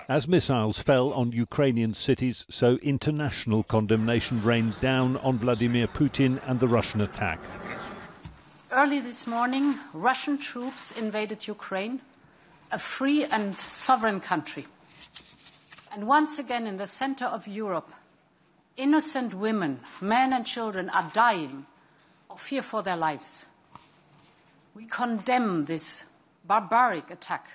As missiles fell on Ukrainian cities, so international condemnation rained down on Vladimir Putin and the Russian attack. Early this morning, Russian troops invaded Ukraine, a free and sovereign country. And once again, in the center of Europe, innocent women, men and children are dying of fear for their lives. We condemn this barbaric attack.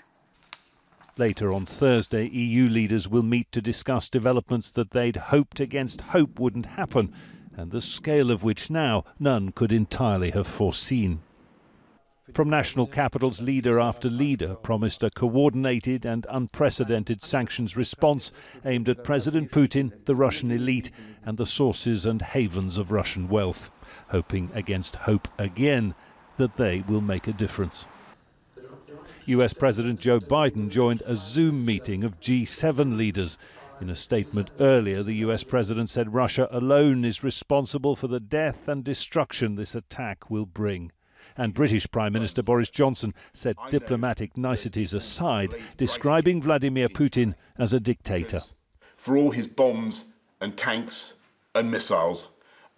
Later on Thursday, EU leaders will meet to discuss developments that they'd hoped against hope wouldn't happen, and the scale of which now none could entirely have foreseen. From national capitals, leader after leader promised a coordinated and unprecedented sanctions response aimed at President Putin, the Russian elite, and the sources and havens of Russian wealth, hoping against hope again that they will make a difference. US President Joe Biden joined a Zoom meeting of G7 leaders. In a statement earlier, the US president said Russia alone is responsible for the death and destruction this attack will bring. And British Prime Minister Boris Johnson said diplomatic niceties aside, describing Vladimir Putin as a dictator. For all his bombs and tanks and missiles,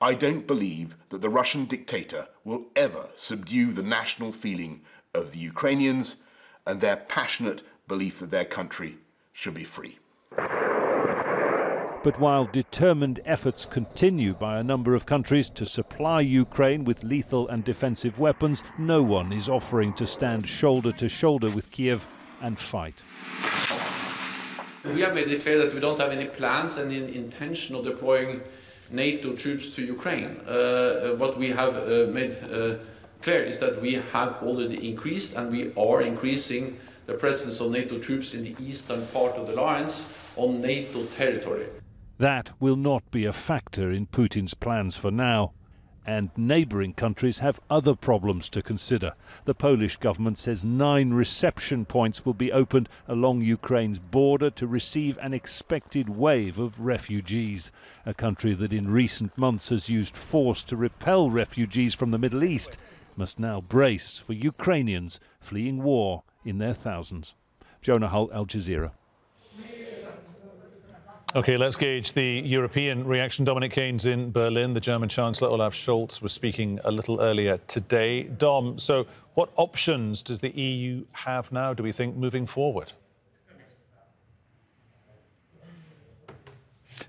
I don't believe that the Russian dictator will ever subdue the national feeling of the Ukrainians and their passionate belief that their country should be free. But while determined efforts continue by a number of countries to supply Ukraine with lethal and defensive weapons, no one is offering to stand shoulder to shoulder with Kyiv and fight. We have made it clear that we don't have any plans and intention of deploying NATO troops to Ukraine. What we have made clear is that we have already increased, and we are increasing the presence of NATO troops in the eastern part of the alliance on NATO territory. That will not be a factor in Putin's plans for now. And neighbouring countries have other problems to consider. The Polish government says 9 reception points will be opened along Ukraine's border to receive an expected wave of refugees. A country that in recent months has used force to repel refugees from the Middle East must now brace for Ukrainians fleeing war in their thousands. Jonah, Al Jazeera. OK, let's gauge the European reaction. Dominic Keynes in Berlin. The German Chancellor Olaf Scholz was speaking a little earlier today. Dom, so what options does the EU have now, do we think, moving forward?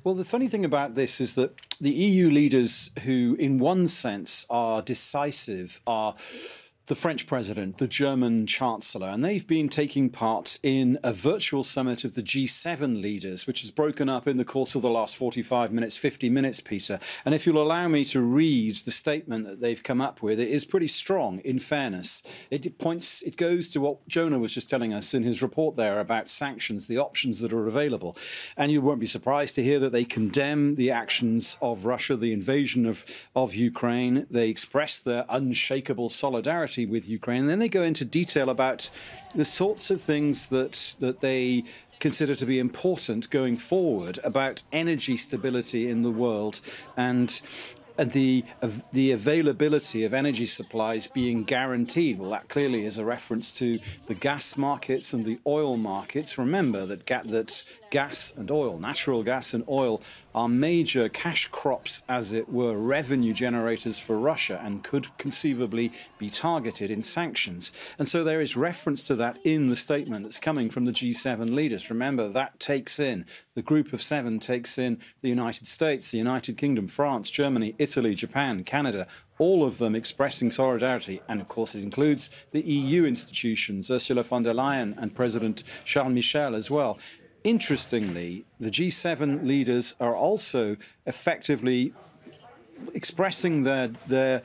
Well, the funny thing about this is that the EU leaders who, in one sense, are decisive are the French president, the German chancellor, and they've been taking part in a virtual summit of the G7 leaders, which has broken up in the course of the last 45 minutes, 50 minutes, Peter. And if you'll allow me to read the statement that they've come up with, it is pretty strong, in fairness. It goes to what Jonah was just telling us in his report there about sanctions, the options that are available. And you won't be surprised to hear that they condemn the actions of Russia, the invasion of Ukraine. They express their unshakable solidarity with Ukraine. And then they go into detail about the sorts of things that they consider to be important going forward about energy stability in the world and the availability of energy supplies being guaranteed. Well, that clearly is a reference to the gas markets and the oil markets. Remember that gas and oil, natural gas and oil, are major cash crops, as it were, revenue generators for Russia, and could conceivably be targeted in sanctions. And so there is reference to that in the statement that's coming from the G7 leaders. Remember, that takes in, the group of 7 takes in the United States, the United Kingdom, France, Germany, Italy, Japan, Canada, all of them expressing solidarity. And of course, it includes the EU institutions, Ursula von der Leyen and President Charles Michel as well. Interestingly, the G7 leaders are also effectively expressing their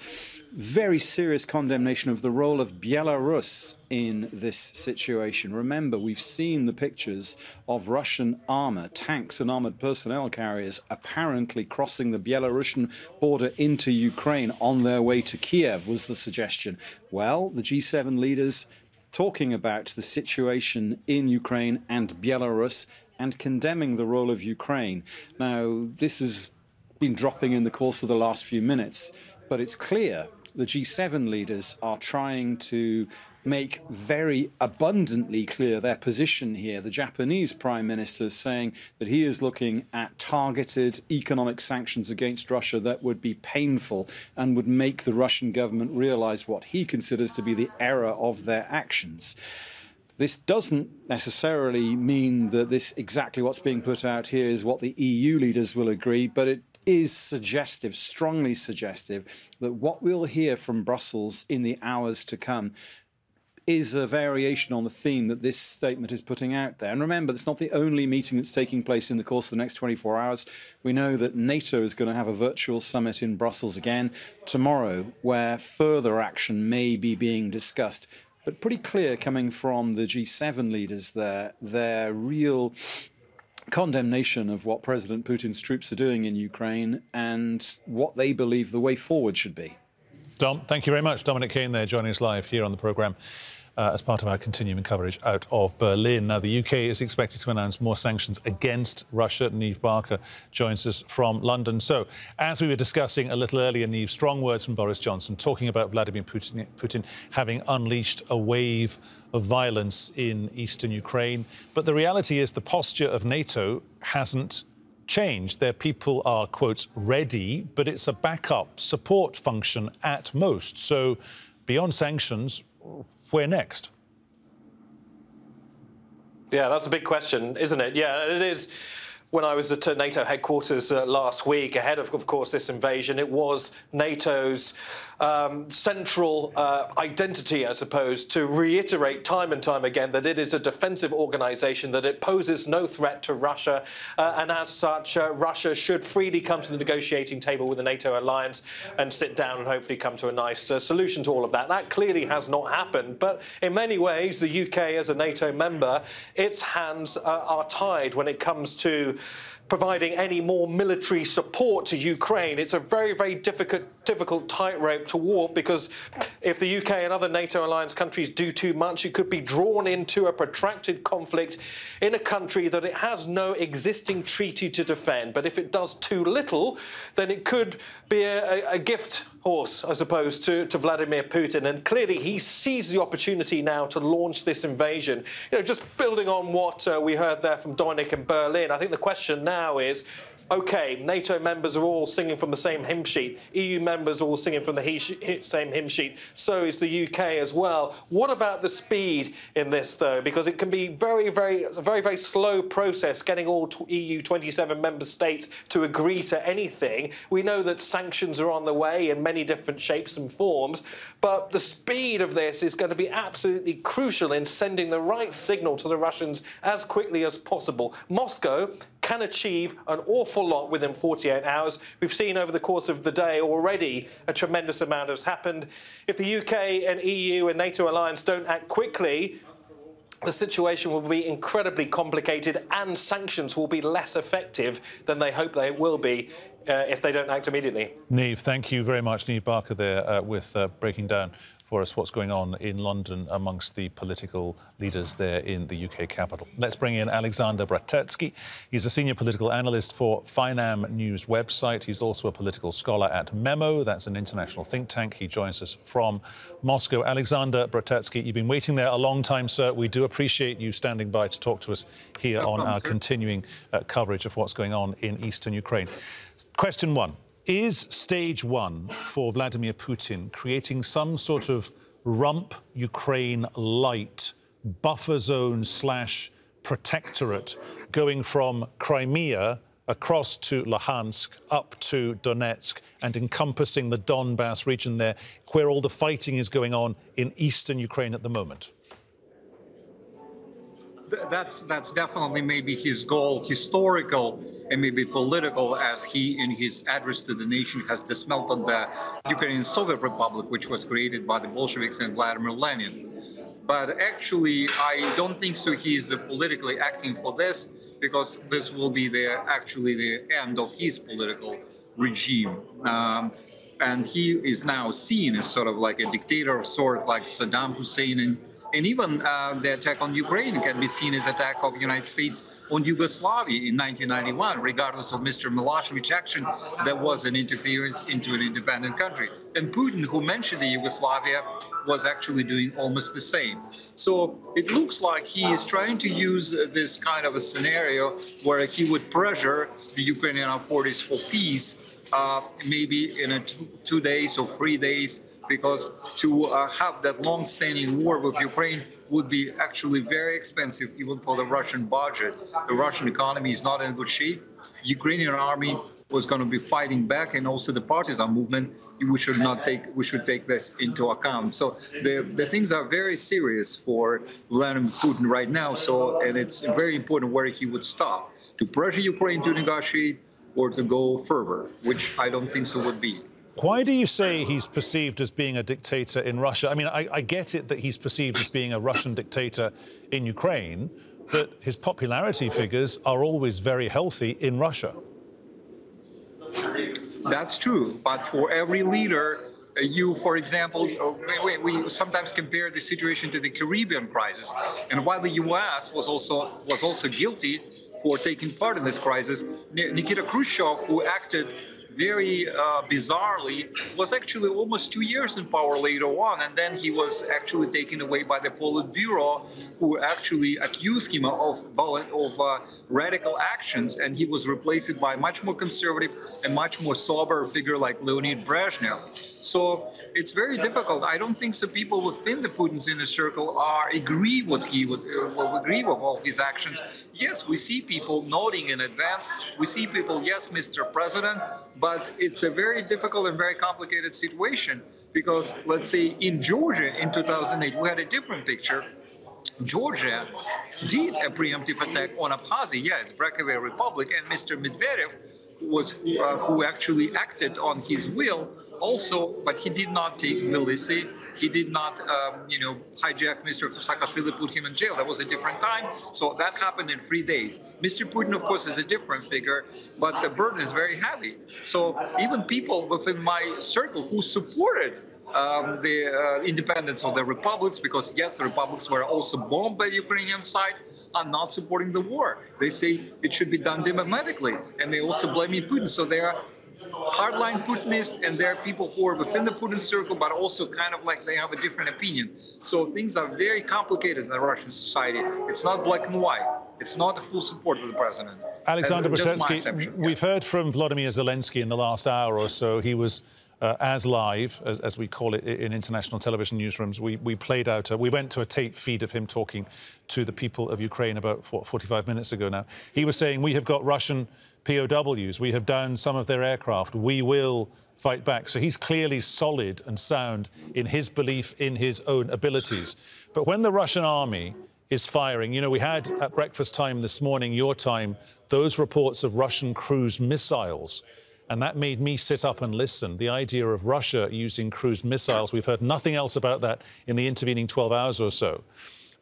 very serious condemnation of the role of Belarus in this situation. Remember, we've seen the pictures of Russian armour, tanks and armoured personnel carriers apparently crossing the Belarusian border into Ukraine on their way to Kyiv, was the suggestion. Well, the G7 leaders talking about the situation in Ukraine and Belarus and condemning the role of Ukraine. Now, this has been dropping in the course of the last few minutes, but it's clear the G7 leaders are trying to make very abundantly clear their position here. The Japanese Prime Minister is saying that he is looking at targeted economic sanctions against Russia that would be painful and would make the Russian government realize what he considers to be the error of their actions. This doesn't necessarily mean that this exactly what's being put out here is what the EU leaders will agree, but it is suggestive, strongly suggestive, that what we'll hear from Brussels in the hours to come is a variation on the theme that this statement is putting out there. And remember, it's not the only meeting that's taking place in the course of the next 24 hours. We know that NATO is going to have a virtual summit in Brussels again tomorrow, where further action may be being discussed. But pretty clear coming from the G7 leaders there, their real condemnation of what President Putin's troops are doing in Ukraine and what they believe the way forward should be. Dom, thank you very much. Dominic Kane there joining us live here on the programme as part of our continuing coverage out of Berlin. Now, the UK is expected to announce more sanctions against Russia. Niamh Barker joins us from London. So, as we were discussing a little earlier, Niamh, strong words from Boris Johnson talking about Vladimir Putin having unleashed a wave of violence in eastern Ukraine. But the reality is the posture of NATO hasn't changed. Their people are, quote, ready, but it's a backup support function at most. So, beyond sanctions, where next? Yeah, that's a big question, isn't it? Yeah, it is. When I was at NATO headquarters last week, ahead of course, this invasion, it was NATO's central identity, I suppose, to reiterate time and time again that it is a defensive organisation, that it poses no threat to Russia, and as such, Russia should freely come to the negotiating table with the NATO alliance and sit down and hopefully come to a nice solution to all of that. That clearly has not happened, but in many ways, the UK, as a NATO member, its hands are tied when it comes to providing any more military support to Ukraine. It's a very, very difficult tightrope to walk, because if the UK and other NATO alliance countries do too much, it could be drawn into a protracted conflict in a country that it has no existing treaty to defend. But if it does too little, then it could be a gift horse, I suppose, to Vladimir Putin. And clearly he sees the opportunity now to launch this invasion. You know, just building on what we heard there from Dominic in Berlin, I think the question now is, OK, NATO members are all singing from the same hymn sheet. EU members are all singing from the same hymn sheet. So is the UK as well. What about the speed in this, though? Because it can be a very slow process getting all EU 27 member states to agree to anything. We know that sanctions are on the way in many different shapes and forms, but the speed of this is going to be absolutely crucial in sending the right signal to the Russians as quickly as possible. Moscow can achieve an awful lot within 48 hours. We've seen over the course of the day already a tremendous amount has happened. If the UK and EU and NATO alliance don't act quickly, the situation will be incredibly complicated and sanctions will be less effective than they hope they will be if they don't act immediately. Niamh, thank you very much. Niamh Barker there with breaking down for us what's going on in London amongst the political leaders there in the UK capital. Let's bring in Alexander Bratetsky. He's a senior political analyst for Finam News website. He's also a political scholar at Memo. That's an international think tank. He joins us from Moscow. Alexander Bratetsky, you've been waiting there a long time, sir. We do appreciate you standing by to talk to us here on our continuing coverage of what's going on in eastern Ukraine. Question one. Is stage one for Vladimir Putin creating some sort of rump Ukraine light buffer zone / protectorate going from Crimea across to Luhansk up to Donetsk and encompassing the Donbass region there, where all the fighting is going on in eastern Ukraine at the moment? That's definitely maybe his goal, historical and maybe political, as he, in his address to the nation, has dismantled the Ukrainian Soviet Republic, which was created by the Bolsheviks and Vladimir Lenin. But actually, I don't think so. He's politically acting for this, because this will be actually the end of his political regime. And he is now seen as sort of like a dictator of sort, like Saddam Hussein And even the attack on Ukraine can be seen as an attack of the United States on Yugoslavia in 1991, regardless of Mr. Milosevic's action, that was an interference into an independent country. And Putin, who mentioned the Yugoslavia, was actually doing almost the same. So it looks like he is trying to use this kind of a scenario where he would pressure the Ukrainian authorities for peace, maybe in 2 days or 3 days, because to have that long-standing war with Ukraine would be actually very expensive, even for the Russian budget. The Russian economy is not in good shape. Ukrainian army was going to be fighting back, and also the partisan movement. We should take this into account. So the things are very serious for Vladimir Putin right now. So, and it's very important where he would stop, to pressure Ukraine to negotiate or to go further, which I don't think so would be. Why do you say he's perceived as being a dictator in Russia? I mean, I get it that he's perceived as being a Russian dictator in Ukraine, but his popularity figures are always very healthy in Russia. That's true, but for every leader, for example, we sometimes compare the situation to the Caribbean crisis, and while the U.S. was also guilty for taking part in this crisis, Nikita Khrushchev, who acted very bizarrely, was actually almost 2 years in power later on, and then he was actually taken away by the Politburo, who actually accused him of radical actions, and he was replaced by a much more conservative and much more sober figure like Leonid Brezhnev. So it's very difficult. I don't think so people within the Putin's inner circle agree with all his actions. Yes, we see people nodding in advance. We see people, yes, Mr. President, but it's a very difficult and very complicated situation because, let's say, in Georgia in 2008, we had a different picture. Georgia did a preemptive attack on Abkhazia. Yeah, it's breakaway republic, and Mr. Medvedev was who actually acted on his will also, but he did not take Tbilisi. He did not, hijack Mr. Saakashvili, put him in jail. That was a different time. So that happened in 3 days. Mr. Putin, of course, is a different figure, but the burden is very heavy. So even people within my circle who supported the independence of the republics, because yes, the republics were also bombed by the Ukrainian side, are not supporting the war. They say it should be done diplomatically, and they also blame Putin. So they are hardline Putinists, and there are people who are within the Putin circle, but also kind of like they have a different opinion. So things are very complicated in the Russian society. It's not black and white. It's not a full support of the president. Alexander Brzezinski, we've heard from Volodymyr Zelensky in the last hour or so. He was as live, as we call it in international television newsrooms. We went to a tape feed of him talking to the people of Ukraine about 45 minutes ago now. He was saying, we have got Russian POWs, we have downed some of their aircraft, we will fight back. So he's clearly solid and sound in his belief in his own abilities. But when the Russian army is firing, we had at breakfast time this morning, your time, those reports of Russian cruise missiles. And that made me sit up and listen. The idea of Russia using cruise missiles, we've heard nothing else about that in the intervening 12 hours or so.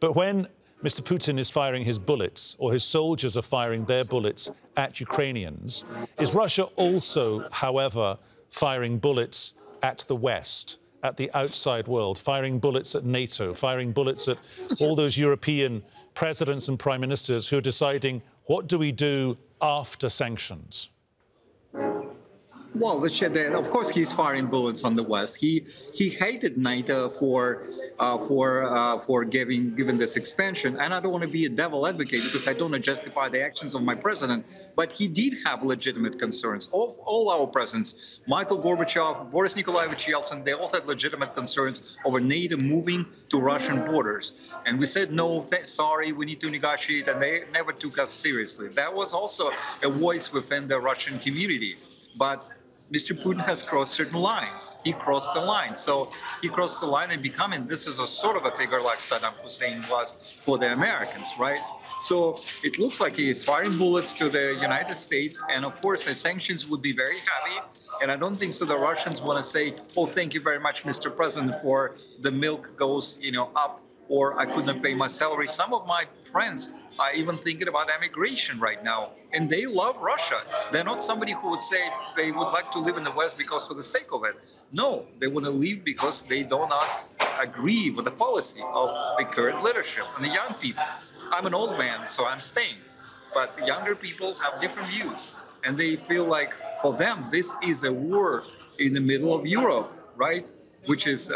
But when Mr. Putin is firing his bullets, or his soldiers are firing their bullets at Ukrainians, is Russia also, however, firing bullets at the West, at the outside world, firing bullets at NATO, firing bullets at all those European presidents and prime ministers who are deciding, what do we do after sanctions? Well, of course, he's firing bullets on the West. He hated NATO for giving this expansion. And I don't want to be a devil advocate because I don't want to justify the actions of my president. But he did have legitimate concerns. Of all our presidents, Michael Gorbachev, Boris Nikolaevich Yeltsin, they all had legitimate concerns over NATO moving to Russian borders. And we said, no, sorry, we need to negotiate. And they never took us seriously. That was also a voice within the Russian community. But Mr. Putin has crossed certain lines. He crossed the line. So he crossed the line and this is a sort of a figure like Saddam Hussein was for the Americans, right? So it looks like he is firing bullets to the United States. And of course, the sanctions would be very heavy. And I don't think so the Russians want to say, oh, thank you very much, Mr. President, for the milk goes, up, or I couldn't pay my salary. Some of my friends are even thinking about emigration right now, and they love Russia. They're not somebody who would say they would like to live in the West because for the sake of it. No, they want to leave because they do not agree with the policy of the current leadership and the young people. I'm an old man, so I'm staying. But younger people have different views, and they feel like for them this is a war in the middle of Europe, right? Which is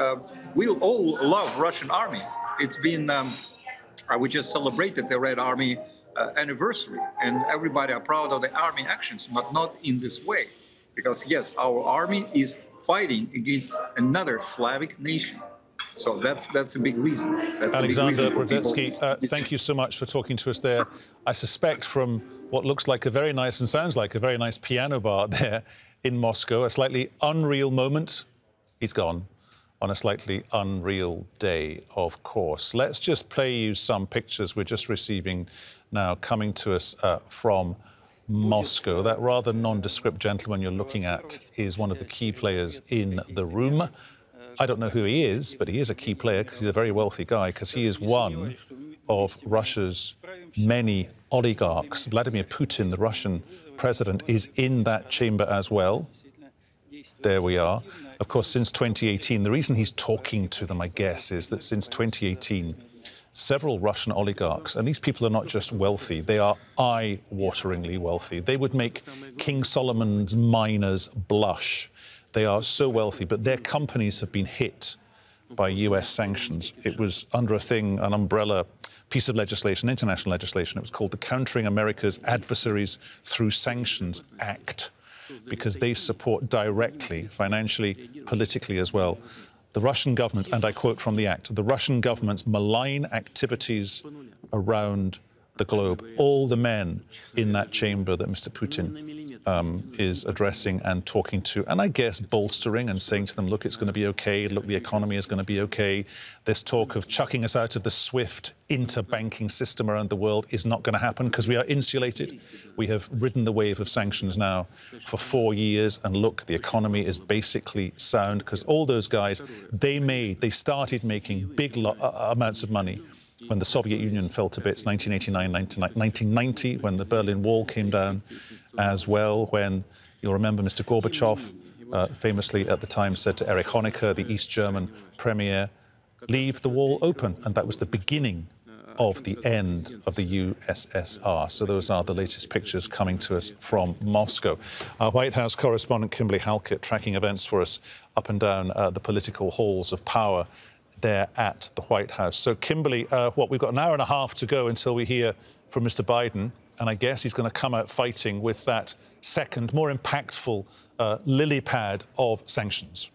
we all love Russian army. It's been we just celebrated the Red Army anniversary, and everybody are proud of the army actions, but not in this way, because yes, our army is fighting against another Slavic nation. So that's a big reason. That's Alexander a big reason Brodetsky, thank you so much for talking to us there. I suspect from what looks like a very nice and sounds like a very nice piano bar there in Moscow, a slightly unreal moment. He's gone on a slightly unreal day, of course. Let's just play you some pictures we're just receiving now coming to us from Moscow. That rather nondescript gentleman you're looking at is one of the key players in the room. I don't know who he is, but he is a key player because he's a very wealthy guy, because he is one of Russia's many oligarchs. Vladimir Putin, the Russian president, is in that chamber as well. There we are. Of course, since 2018, the reason he's talking to them, I guess, is that since 2018, several Russian oligarchs, and these people are not just wealthy, they are eye-wateringly wealthy. They would make King Solomon's miners blush. They are so wealthy, but their companies have been hit by US sanctions. It was under an umbrella piece of legislation, international legislation. It was called the Countering America's Adversaries Through Sanctions Act, because they support directly, financially, politically as well, the Russian government, and I quote from the act, the Russian government's malign activities around the globe. All the men in that chamber that Mr. Putin is addressing and talking to, and I guess bolstering and saying to them, look, it's going to be okay, look, the economy is going to be okay. This talk of chucking us out of the SWIFT interbanking system around the world is not going to happen because we are insulated. We have ridden the wave of sanctions now for 4 years, and look, the economy is basically sound because all those guys, they started making big amounts of money when the Soviet Union fell to bits, 1989, 1990, when the Berlin Wall came down as well, when, you'll remember, Mr. Gorbachev famously at the time said to Erich Honecker, the East German premier, leave the wall open. And that was the beginning of the end of the USSR. So those are the latest pictures coming to us from Moscow. Our White House correspondent Kimberly Halkett tracking events for us up and down the political halls of power there at the White House. So, Kimberly, we've got an hour and a half to go until we hear from Mr. Biden, and I guess he's going to come out fighting with that second, more impactful lily pad of sanctions.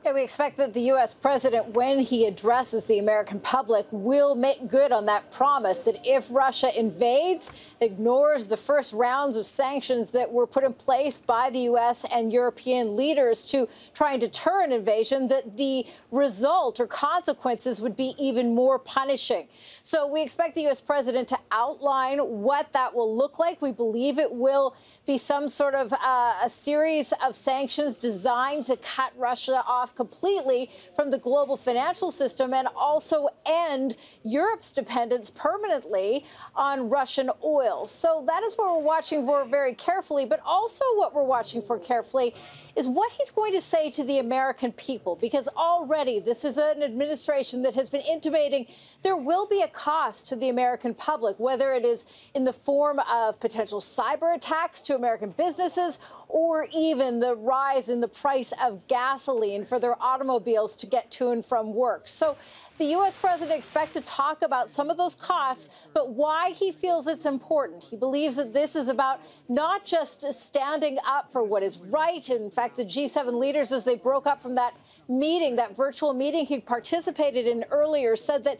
Yeah, we expect that the U.S. president, when he addresses the American public, will make good on that promise that if Russia invades, ignores the first rounds of sanctions that were put in place by the U.S. and European leaders to try and deter an invasion, that the result or consequences would be even more punishing. So we expect the U.S. president to outline what that will look like. We believe it will be some sort of a series of sanctions designed to cut Russia off completely from the global financial system and also end Europe's dependence permanently on Russian oil. So that is what we're watching for very carefully. But also what we're watching for carefully is what he's going to say to the American people, because already this is an administration that has been intimating there will be a cost to the American public, whether it is in the form of potential cyber attacks to American businesses or even the rise in the price of gasoline for their automobiles to get to and from work. So the U.S. president expects to talk about some of those costs, but why he feels it's important. He believes that this is about not just standing up for what is right. In fact, the G7 leaders, as they broke up from that meeting, that virtual meeting he participated in earlier, said that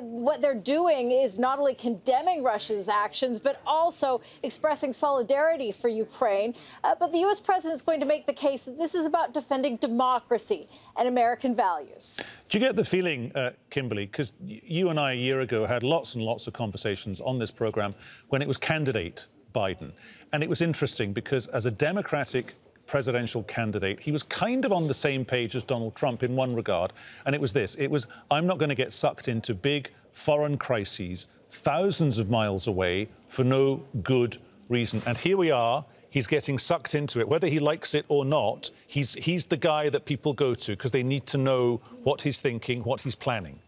what they're doing is not only condemning Russia's actions, but also expressing solidarity for Ukraine. But the U.S. president is going to make the case that this is about defending democracy and American values. Do you get the feeling, Kimberly, because you and I a year ago had lots and lots of conversations on this programme when it was candidate Biden. And it was interesting because as a Democratic presidential candidate, he was kind of on the same page as Donald Trump in one regard. And it was this. It was, I'm not going to get sucked into big foreign crises thousands of miles away for no good reason. And here we are. he's getting sucked into it. Whether he likes it or not, he's the guy that people go to because they need to know what he's thinking, what he's planning.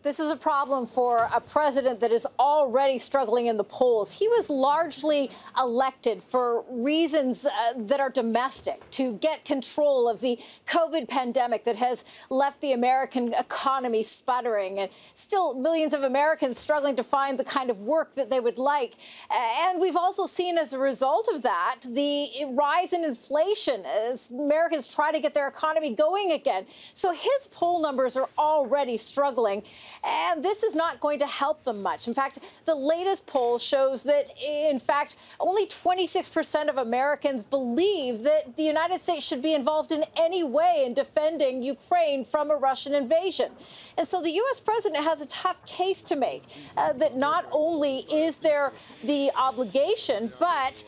This is a problem for a president that is already struggling in the polls. He was largely elected for reasons that are domestic, to get control of the COVID pandemic that has left the American economy sputtering, and still millions of Americans struggling to find the kind of work that they would like. And we've also seen, as a result of that, the rise in inflation as Americans try to get their economy going again. So his poll numbers are already struggling. And this is not going to help them much. In fact, the latest poll shows that, in fact, only 26% of Americans believe that the United States should be involved in any way in defending Ukraine from a Russian invasion. And so the U.S. president has a tough case to make, that not only is there the obligation, but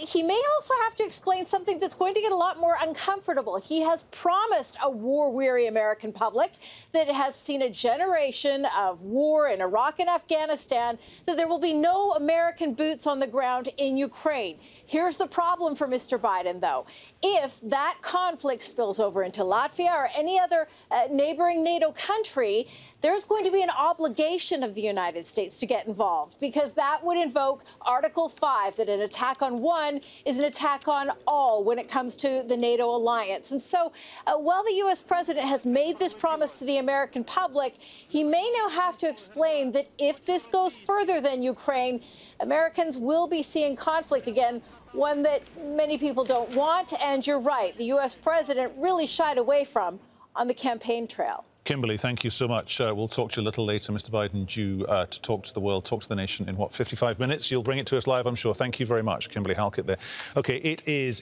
he may also have to explain something that's going to get a lot more uncomfortable. He has promised a war-weary American public that has seen a generation of war in Iraq and Afghanistan, that there will be no American boots on the ground in Ukraine. Here's the problem for Mr. Biden, though. If that conflict spills over into Latvia or any other neighboring NATO country, there's going to be an obligation of the United States to get involved, because that would invoke Article 5, that an attack on one is an attack on all when it comes to the NATO alliance. And so while the U.S. president has made this promise to the American public, he may now have to explain that if this goes further than Ukraine, Americans will be seeing conflict again, one that many people don't want. And you're right, the U.S. president really shied away from on the campaign trail. Kimberly, thank you so much. We'll talk to you a little later. Mr. Biden due to talk to the world, talk to the nation in, what, 55 minutes? You'll bring it to us live, I'm sure. Thank you very much, Kimberly Halkett there. OK, it is...